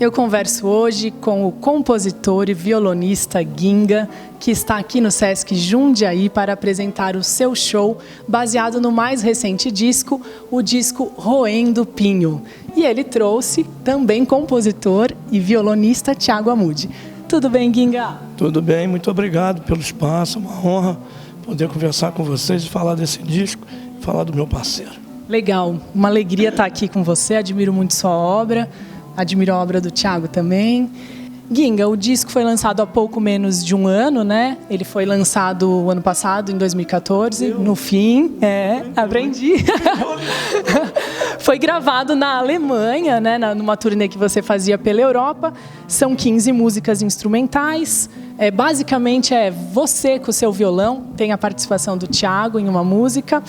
Eu converso hoje com o compositor e violonista Ginga, que está aqui no Sesc Jundiaí para apresentar o seu show baseado no mais recente disco, o disco Roendo Pinho. E ele trouxe também compositor e violonista Thiago Amude. Tudo bem, Ginga? Tudo bem, muito obrigado pelo espaço, uma honra poder conversar com vocês e falar desse disco, falar do meu parceiro. Legal, uma alegria estar aqui com você, admiro muito sua obra. Admiro a obra do Thiago também. Ginga, o disco foi lançado há pouco menos de um ano, né? Ele foi lançado o ano passado, em 2014, no fim. Aprendi. Foi gravado na Alemanha, né? Numa turnê que você fazia pela Europa. São 15 músicas instrumentais. Basicamente é você com o seu violão, tem a participação do Thiago em uma música.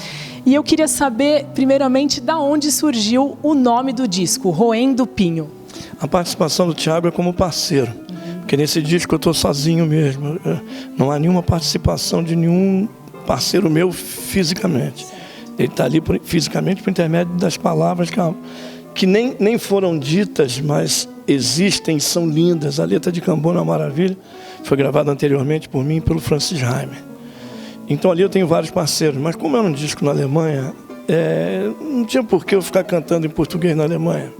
E eu queria saber, primeiramente, da onde surgiu o nome do disco, Roendo Pinho. A participação do Thiago é como parceiro, porque nesse disco eu estou sozinho mesmo. Não há nenhuma participação de nenhum parceiro meu fisicamente. Ele está ali fisicamente por intermédio das palavras que nem foram ditas, mas existem, são lindas. A letra de Cambona é uma maravilha, foi gravada anteriormente por mim e pelo Francis Heimer. Então ali eu tenho vários parceiros, mas como era um disco na Alemanha, não tinha por que eu ficar cantando em português na Alemanha.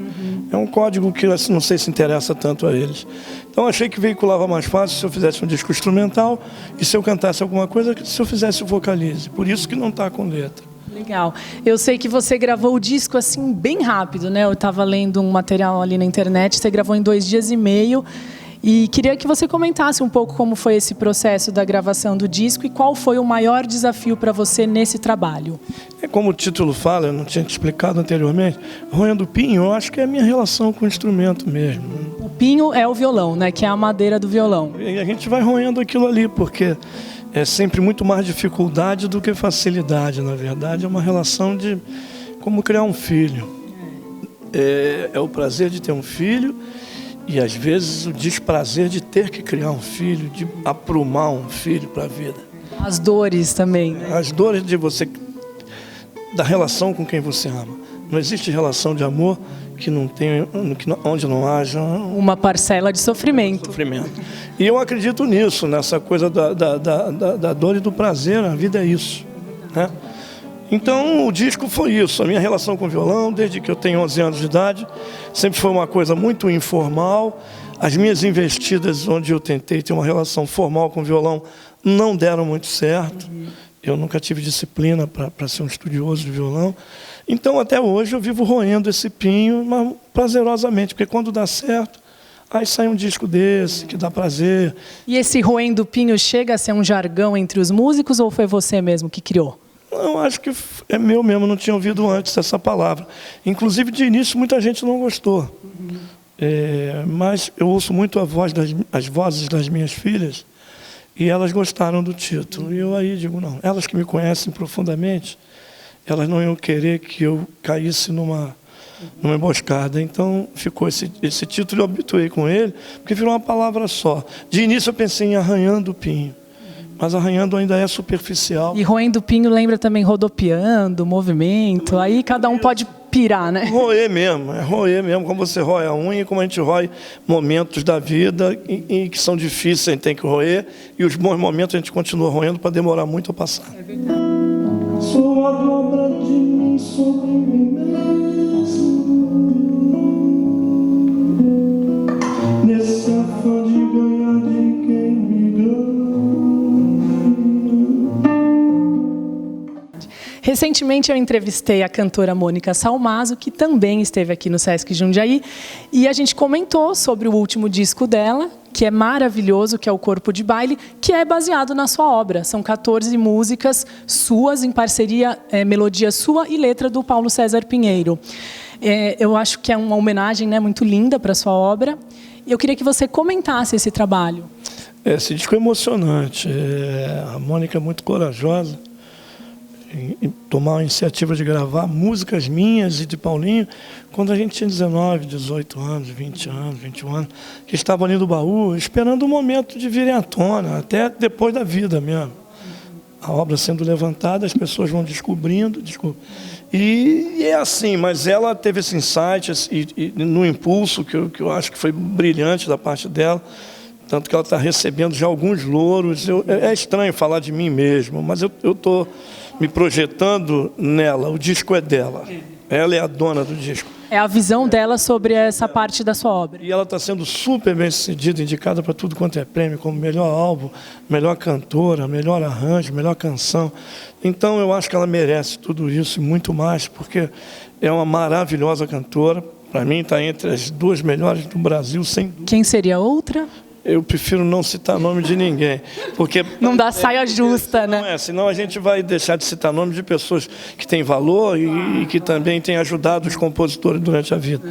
É um código que não sei se interessa tanto a eles. Então achei que veiculava mais fácil se eu fizesse um disco instrumental e se eu cantasse alguma coisa, se eu fizesse o vocalize. Por isso que não está com letra. Legal. Eu sei que você gravou o disco assim bem rápido, né? Eu estava lendo um material ali na internet, você gravou em 2 dias e meio. E queria que você comentasse um pouco como foi esse processo da gravação do disco e qual foi o maior desafio para você nesse trabalho. Como o título fala, eu não tinha te explicado anteriormente, Roendo Pinho, eu acho que é a minha relação com o instrumento mesmo. O pinho é o violão, né? Que é a madeira do violão. E a gente vai roendo aquilo ali, porque é sempre muito mais dificuldade do que facilidade, na verdade. É uma relação de como criar um filho. É o prazer de ter um filho e, às vezes, o desprazer de ter que criar um filho, de aprumar um filho para a vida. As dores também, né? As dores de você, da relação com quem você ama. Não existe relação de amor que não tenha, onde não haja uma parcela de sofrimento. E eu acredito nisso, nessa coisa da dor e do prazer. A vida é isso, né? Então o disco foi isso. A minha relação com o violão, desde que eu tenho 11 anos de idade, sempre foi uma coisa muito informal. As minhas investidas, onde eu tentei ter uma relação formal com o violão, não deram muito certo. Eu nunca tive disciplina para ser um estudioso de violão. Então, até hoje, eu vivo roendo esse pinho, mas prazerosamente, porque quando dá certo, aí sai um disco desse, que dá prazer. E esse Roendo Pinho chega a ser um jargão entre os músicos ou foi você mesmo que criou? Não, acho que é meu mesmo, não tinha ouvido antes essa palavra. Inclusive, de início, muita gente não gostou. Mas eu ouço muito as vozes das minhas filhas e elas gostaram do título. E eu aí digo, não, elas que me conhecem profundamente, elas não iam querer que eu caísse numa emboscada. Então ficou esse título, eu habituei com ele, porque virou uma palavra só. De início eu pensei em Arranhando o Pinho, mas arranhando ainda é superficial. E Roendo Pinho lembra também rodopiando, movimento, aí cada um pode pirar, né? Roer mesmo, como você rói a unha, como a gente rói momentos da vida em que são difíceis, a gente tem que roer, e os bons momentos a gente continua roendo para demorar muito a passar. É verdade. Sou a dobra de mim sobre mim mesmo, nesse afã de ganhar de quem me ganha. Recentemente eu entrevistei a cantora Mônica Salmazo, que também esteve aqui no Sesc Jundiaí, e a gente comentou sobre o último disco dela, que é maravilhoso, que é o Corpo de Baile, que é baseado na sua obra. São 14 músicas suas, em parceria, melodia sua e letra do Paulo César Pinheiro. Eu acho que é uma homenagem, né, muito linda para a sua obra. Eu queria que você comentasse esse trabalho. Esse disco é emocionante. A Mônica é muito corajosa em tomar a iniciativa de gravar músicas minhas e de Paulinho quando a gente tinha 19, 18 anos, 20 anos, 21 anos, que estavam ali no baú esperando o momento de virem à tona, até depois da vida mesmo. A obra sendo levantada, as pessoas vão descobrindo. E é assim, mas ela teve esse insight e no impulso, que eu acho que foi brilhante da parte dela, tanto que ela está recebendo já alguns louros. É estranho falar de mim mesmo, mas eu estou me projetando nela, o disco é dela. Ela é a dona do disco. É a visão dela sobre essa parte da sua obra. E ela está sendo super bem sucedida, indicada para tudo quanto é prêmio, como melhor álbum, melhor cantora, melhor arranjo, melhor canção. Então eu acho que ela merece tudo isso e muito mais, porque é uma maravilhosa cantora. Para mim está entre as 2 melhores do Brasil, sem dúvida. Quem seria outra? Eu prefiro não citar nome de ninguém, porque não dá saia justa, né? Não é, senão a gente vai deixar de citar nome de pessoas que têm valor e que também têm ajudado os compositores durante a vida.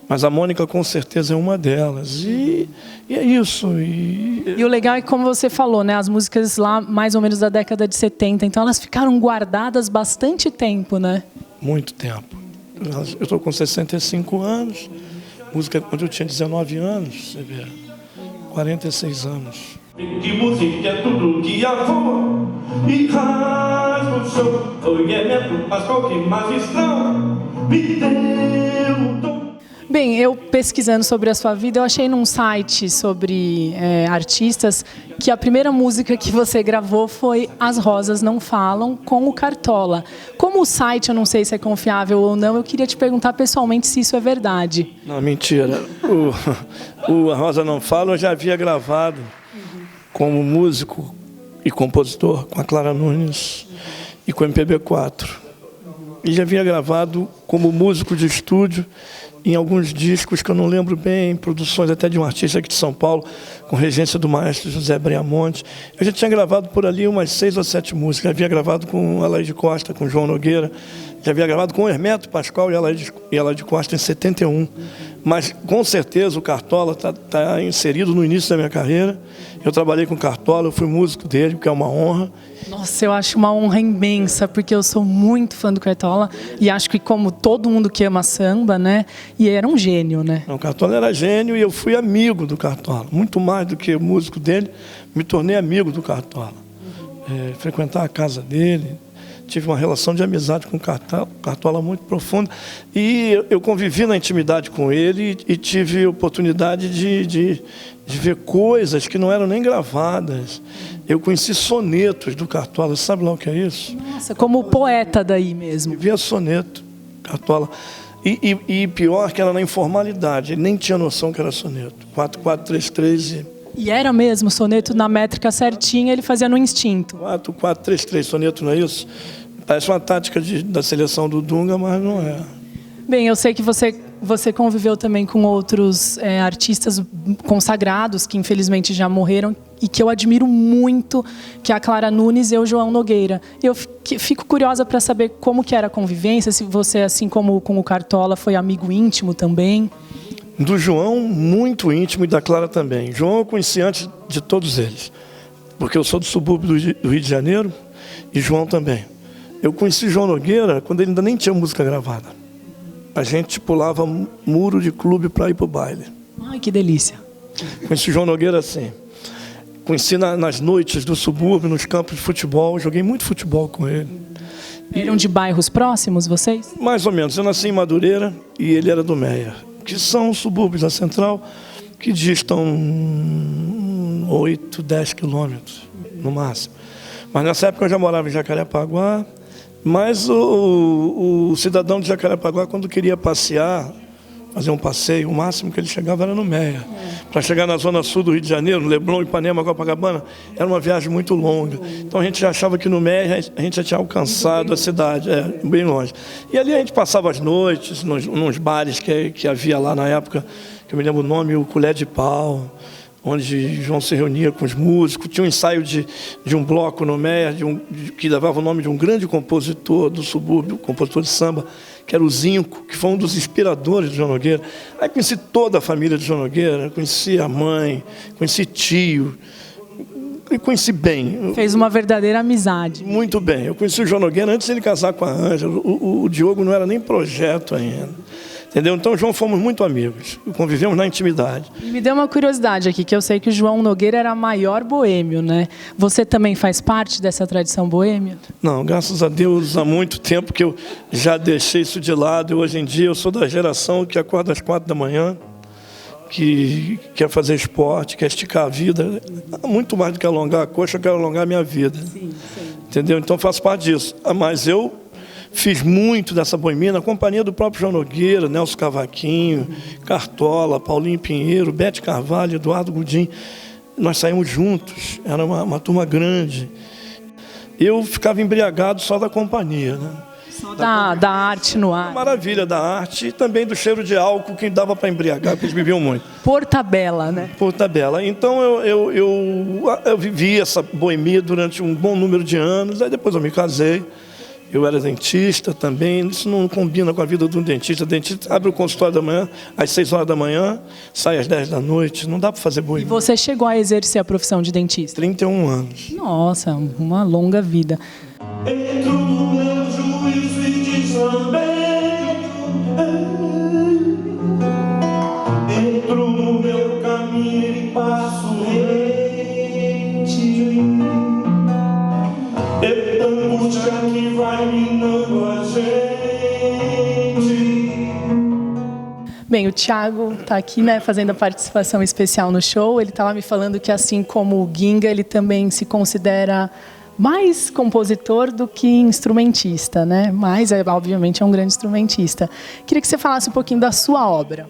Mas a Mônica com certeza é uma delas. E é isso. E o legal é que, como você falou, né, as músicas lá mais ou menos da década de 70, então elas ficaram guardadas bastante tempo, né? Muito tempo. Eu estou com 65 anos, música quando eu tinha 19 anos, você vê. 46 anos. Que música é tudo que avoa e rasga o chão. Foi elemento, mas qualquer magistrão me deu o tom. Bem, eu pesquisando sobre a sua vida, eu achei num site sobre artistas que a primeira música que você gravou foi As Rosas Não Falam, com o Cartola. Como o site, eu não sei se é confiável ou não, eu queria te perguntar pessoalmente se isso é verdade. Não, mentira. O A Rosa Não Fala eu já havia gravado como músico e compositor com a Clara Nunes e com o MPB4. E já havia gravado como músico de estúdio em alguns discos que eu não lembro bem, produções até de um artista aqui de São Paulo, com regência do maestro José Breamonte. Eu já tinha gravado por ali umas 6 ou 7 músicas. Já havia gravado com Alaide Costa, com João Nogueira. Já havia gravado com Hermeto Pascoal e Alaide Costa em 71. Mas, com certeza, o Cartola está inserido no início da minha carreira. Eu trabalhei com o Cartola, eu fui músico dele, o que é uma honra. Nossa, eu acho uma honra imensa, porque eu sou muito fã do Cartola e acho que, como todo mundo que ama samba, né? E era um gênio, né? O Cartola era gênio e eu fui amigo do Cartola. Muito mais do que músico dele, me tornei amigo do Cartola. Frequentar a casa dele, tive uma relação de amizade com o Cartola muito profunda. E eu convivi na intimidade com ele e tive oportunidade de ver coisas que não eram nem gravadas. Eu conheci sonetos do Cartola, sabe lá o que é isso? Nossa, como poeta daí mesmo. Via soneto, Cartola. E pior que era na informalidade, ele nem tinha noção que era soneto. 4-4-3-3 E era mesmo, soneto na métrica certinha, ele fazia no instinto. 4-4-3-3, soneto, não é isso? Parece uma tática da seleção do Dunga, mas não é. Bem, eu sei que você conviveu também com outros artistas consagrados, que infelizmente já morreram, e que eu admiro muito, que é a Clara Nunes e o João Nogueira. Eu fico curiosa para saber como que era a convivência, se você, assim como com o Cartola, foi amigo íntimo também. Do João, muito íntimo, e da Clara também. João eu conheci antes de todos eles, porque eu sou do subúrbio do Rio de Janeiro, e João também. Eu conheci João Nogueira quando ele ainda nem tinha música gravada. A gente pulava muro de clube para ir para o baile. Ai, que delícia. Conheci João Nogueira assim. Conheci nas noites do subúrbio, nos campos de futebol. Joguei muito futebol com ele. Eram de bairros próximos, vocês? Mais ou menos. Eu nasci em Madureira e ele era do Meia, que são subúrbios da Central, que distam 8, 10 quilômetros, no máximo. Mas nessa época eu já morava em Jacarepaguá. Mas o cidadão de Jacarepaguá, quando queria passear, fazer um passeio, o máximo que ele chegava era no Meia. Para chegar na zona sul do Rio de Janeiro, Leblon, Ipanema, Copacabana, era uma viagem muito longa. Então a gente já achava que no Meia a gente já tinha alcançado a cidade, bem longe. E ali a gente passava as noites, nos bares que havia lá na época, que eu me lembro o nome, o Colher de Pau, onde João se reunia com os músicos. Tinha um ensaio de um bloco no Meia, que levava o nome de um grande compositor do subúrbio, compositor de samba, que era o Zinco, que foi um dos inspiradores de João Nogueira. Aí conheci toda a família de João Nogueira, conheci a mãe, conheci tio, e conheci bem. Fez uma verdadeira amizade. Muito bem. Eu conheci o João Nogueira antes de ele casar com a Ângela. O Diogo não era nem projeto ainda. Entendeu? Então, João, fomos muito amigos, convivemos na intimidade. E me deu uma curiosidade aqui, que eu sei que o João Nogueira era maior boêmio, né? Você também faz parte dessa tradição boêmia? Não, graças a Deus, há muito tempo que eu já deixei isso de lado. E hoje em dia eu sou da geração que acorda às 4 da manhã, que quer fazer esporte, quer esticar a vida. Muito mais do que alongar a coxa, eu quero alongar a minha vida. Sim. Entendeu? Então, faço parte disso. Mas eu fiz muito dessa boemia na companhia do próprio João Nogueira, Nelson Cavaquinho, Cartola, Paulinho Pinheiro, Bete Carvalho, Eduardo Gudim. Nós saímos juntos, era uma turma grande. Eu ficava embriagado só da companhia, né? Só da arte no ar. Maravilha da arte e também do cheiro de álcool que dava para embriagar, porque eles bebiam muito. Por tabela, né? Por tabela. Então eu vivi essa boemia durante um bom número de anos, aí depois eu me casei. Eu era dentista também, isso não combina com a vida de um dentista. O dentista abre o consultório da manhã, às 6 horas da manhã, sai às 10 da noite, não dá para fazer boemia. E você chegou a exercer a profissão de dentista? 31 anos. Nossa, uma longa vida. Entro no meu juízo e desambeio. Entro no meu caminho e passo rente. É angústia que vai minando a gente. Bem, o Thiago está aqui, né, fazendo a participação especial no show. Ele estava me falando que, assim como o Ginga, ele também se considera mais compositor do que instrumentista, né? Mas, obviamente, é um grande instrumentista. Queria que você falasse um pouquinho da sua obra.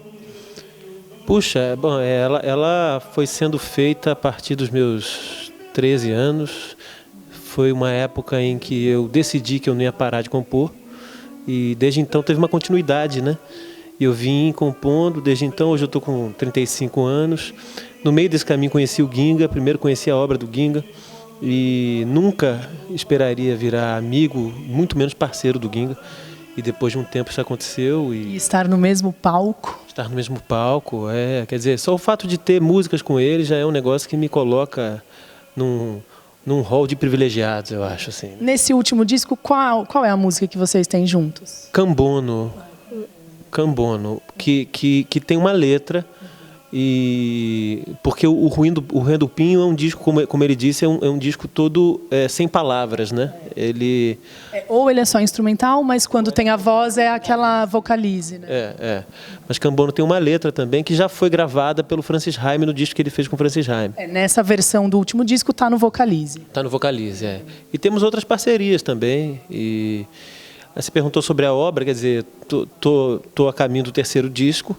Puxa, bom, ela foi sendo feita a partir dos meus 13 anos. Foi uma época em que eu decidi que eu não ia parar de compor. E desde então teve uma continuidade, né? Eu vim compondo, desde então, hoje eu estou com 35 anos. No meio desse caminho conheci o Ginga, primeiro conheci a obra do Ginga. E nunca esperaria virar amigo, muito menos parceiro do Ginga. E depois de um tempo isso aconteceu. E estar no mesmo palco. Estar no mesmo palco, quer dizer, só o fato de ter músicas com ele já é um negócio que me coloca num hall de privilegiados, eu acho, assim. Nesse último disco, qual é a música que vocês têm juntos? Cambono, que tem uma letra. E porque o Ruim do Pinho é um disco, como ele disse, é um disco todo sem palavras, né? Ou ele é só instrumental, mas quando tem a voz é aquela vocalize, né? Mas Cambono tem uma letra também que já foi gravada pelo Francis Haime no disco que ele fez com o Francis Haime. Nessa versão do último disco tá no vocalize. Tá no vocalize, E temos outras parcerias também. E você perguntou sobre a obra, quer dizer, tô a caminho do terceiro disco.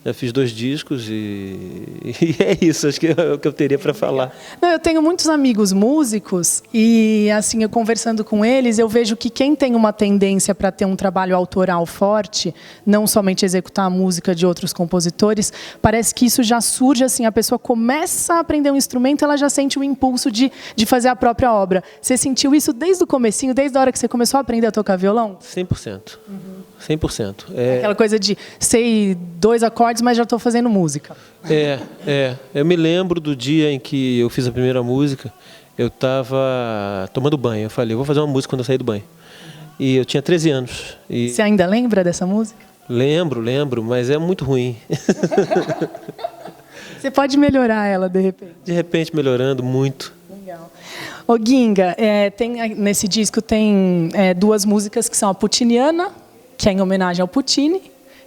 Já fiz 2 discos e é isso, acho que é o que eu teria para falar. Não, eu tenho muitos amigos músicos e, assim, eu conversando com eles, eu vejo que quem tem uma tendência para ter um trabalho autoral forte, não somente executar a música de outros compositores, parece que isso já surge, assim, a pessoa começa a aprender um instrumento, ela já sente o impulso de fazer a própria obra. Você sentiu isso desde o comecinho, desde a hora que você começou a aprender a tocar violão? 100%. 100%. Aquela coisa de sei 2 acordes, mas já estou fazendo música. Eu me lembro do dia em que eu fiz a primeira música, eu estava tomando banho. Eu falei, eu vou fazer uma música quando eu sair do banho. E eu tinha 13 anos. E você ainda lembra dessa música? Lembro, mas é muito ruim. Você pode melhorar ela, de repente? De repente, melhorando muito. Legal. Ô Ginga, nesse disco tem 2 músicas que são a Putiniana, que é em homenagem ao Puccini,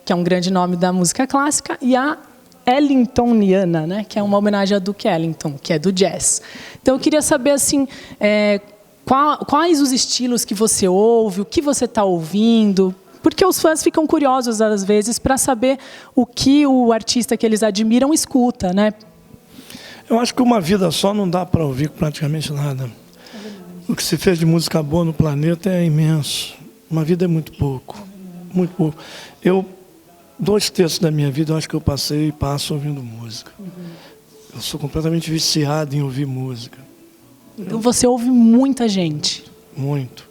que é um grande nome da música clássica, e a Ellingtoniana, né, que é uma homenagem a Duke Ellington, que é do jazz. Então eu queria saber assim, quais os estilos que você ouve, o que você está ouvindo, porque os fãs ficam curiosos às vezes para saber o que o artista que eles admiram escuta, né? Eu acho que uma vida só não dá para ouvir praticamente nada. O que se fez de música boa no planeta é imenso. Uma vida é muito pouco. Muito pouco. 2/3 da minha vida eu acho que eu passei e passo ouvindo música. Eu sou completamente viciado em ouvir música. Então você ouve muita gente. Muito.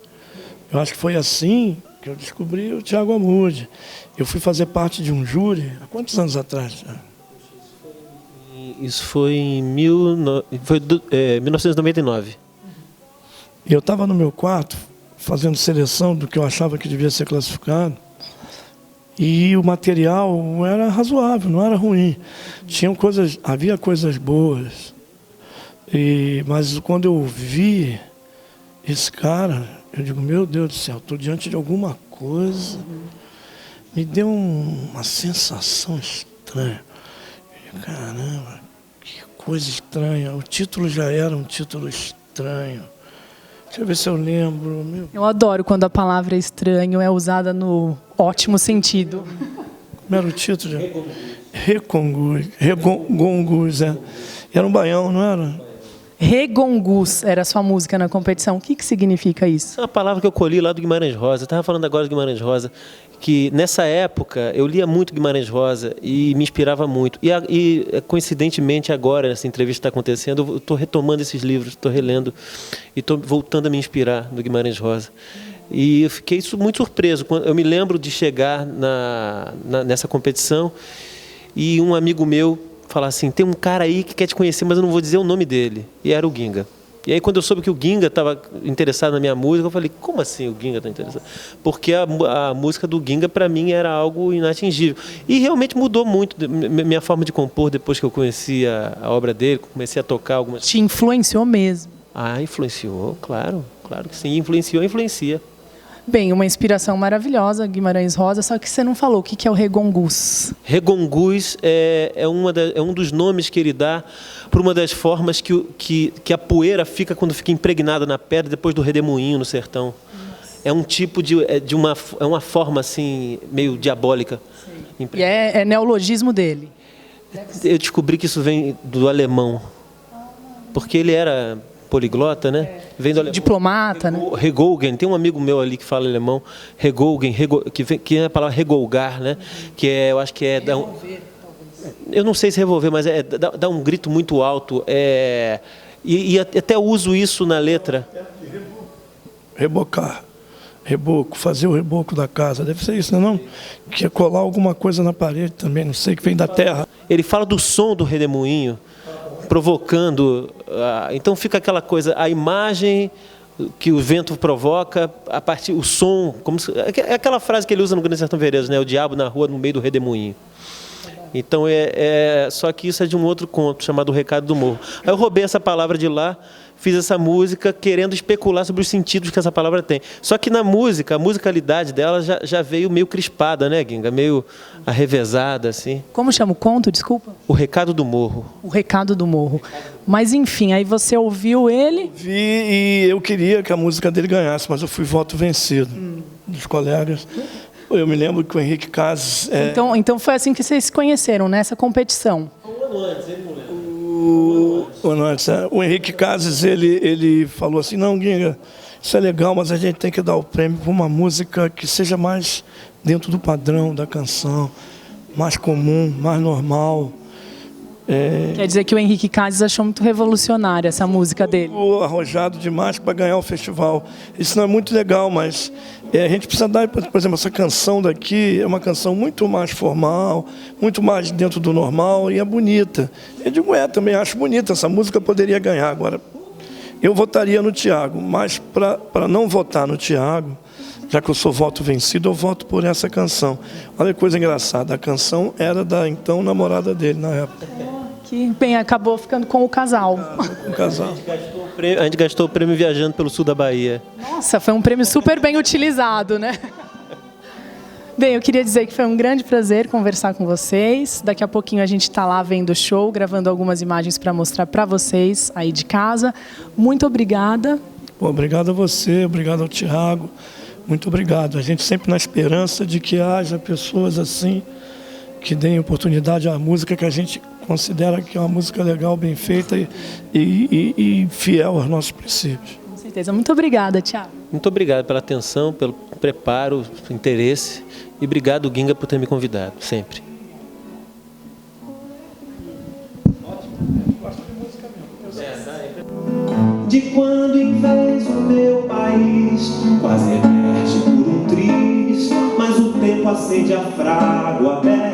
Eu acho que foi assim que eu descobri o Thiago Amude. Eu fui fazer parte de um júri há quantos anos atrás? Isso foi em 1999. E eu estava no meu quarto fazendo seleção do que eu achava que devia ser classificado. E o material era razoável, não era ruim. Havia coisas boas. Mas quando eu vi esse cara, eu digo, meu Deus do céu, estou diante de alguma coisa. Me deu uma sensação estranha. Caramba, que coisa estranha. O título já era um título estranho. Deixa eu ver se eu lembro. Eu adoro quando a palavra estranho é usada no ótimo sentido. Como era o título? Regongus, é. Era um baião, não era? Regongus era a sua música na competição. O que significa isso? É uma palavra que eu colhi lá do Guimarães Rosa. Eu estava falando agora do Guimarães Rosa, que nessa época eu lia muito Guimarães Rosa e me inspirava muito. E coincidentemente agora, nessa entrevista que está acontecendo, eu estou retomando esses livros, estou relendo e estou voltando a me inspirar no Guimarães Rosa. E eu fiquei muito surpreso. Eu me lembro de chegar nessa competição e um amigo meu falar assim, tem um cara aí que quer te conhecer, mas eu não vou dizer o nome dele. E era o Ginga. E aí, quando eu soube que o Ginga estava interessado na minha música, eu falei, como assim o Ginga está interessado? Porque a música do Ginga, para mim, era algo inatingível. E realmente mudou muito minha forma de compor depois que eu conheci a obra dele, comecei a tocar algumas... Te influenciou mesmo? Ah, influenciou, claro que sim. Influencia. Bem, uma inspiração maravilhosa, Guimarães Rosa, só que você não falou o que é o Regongus. Regongus é um dos nomes que ele dá para uma das formas que a poeira fica quando fica impregnada na pedra depois do redemoinho no sertão. É um tipo é uma forma assim, meio diabólica. E é neologismo dele. Eu descobri que isso vem do alemão, porque ele era poliglota, né? Vem do alemão. Diplomata, né? Regolgen, tem um amigo meu ali que fala alemão, Regolgen, que é a palavra regolgar, né? Que eu acho que é eu não sei se revolver, mas dá um grito muito alto. E até uso isso na letra. Rebocar. Reboco, fazer o reboco da casa. Deve ser isso, não? Que é colar alguma coisa na parede também, não sei, que vem da terra. Ele fala do som do redemoinho, provocando. Então fica aquela coisa, a imagem que o vento provoca, a partir o som, é aquela frase que ele usa no Grande Sertão Veredas, né? O diabo na rua no meio do redemoinho. Então só que isso é de um outro conto chamado O Recado do Morro. Aí eu roubei essa palavra de lá, fiz essa música querendo especular sobre os sentidos que essa palavra tem. Só que na música, a musicalidade dela já veio meio crispada, né, Ginga? Meio arrevezada, assim. Como chama o conto, desculpa? O Recado do Morro. O Recado do Morro. Mas enfim, aí você ouviu ele? Vi e eu queria que a música dele ganhasse, mas eu fui voto vencido dos colegas. Eu me lembro que o Henrique Cases... Então foi assim que vocês se conheceram, nessa competição? Um ano antes, ele não lembra. O Henrique Cases, ele falou assim, não, Ginga, isso é legal, mas a gente tem que dar o prêmio para uma música que seja mais dentro do padrão da canção, mais comum, mais normal. Quer dizer que o Henrique Cases achou muito revolucionária essa música dele. Arrojado demais para ganhar o festival. Isso não é muito legal, mas a gente precisa dar, por exemplo, essa canção daqui é uma canção muito mais formal, muito mais dentro do normal e é bonita. Eu digo, também acho bonita, essa música poderia ganhar. Agora, eu votaria no Tiago, mas para não votar no Tiago, já que eu sou voto vencido, eu voto por essa canção. Olha que coisa engraçada, a canção era da então namorada dele na época. Que, bem, acabou ficando com o casal. Com o casal. A gente gastou o prêmio viajando pelo sul da Bahia. Nossa, foi um prêmio super bem utilizado, né? Bem, eu queria dizer que foi um grande prazer conversar com vocês. Daqui a pouquinho a gente está lá vendo o show, gravando algumas imagens para mostrar para vocês aí de casa. Muito obrigada. Obrigado a você, obrigado ao Tiago. Muito obrigado. A gente sempre na esperança de que haja pessoas assim que deem oportunidade à música que a gente considera que é uma música legal, bem feita e fiel aos nossos princípios. Com certeza. Muito obrigada, Tiago. Muito obrigado pela atenção, pelo preparo, interesse. E obrigado, Ginga, por ter me convidado, sempre. De quando em vez o meu país quase emerge por um triz, mas o tempo acende a frágua aberta.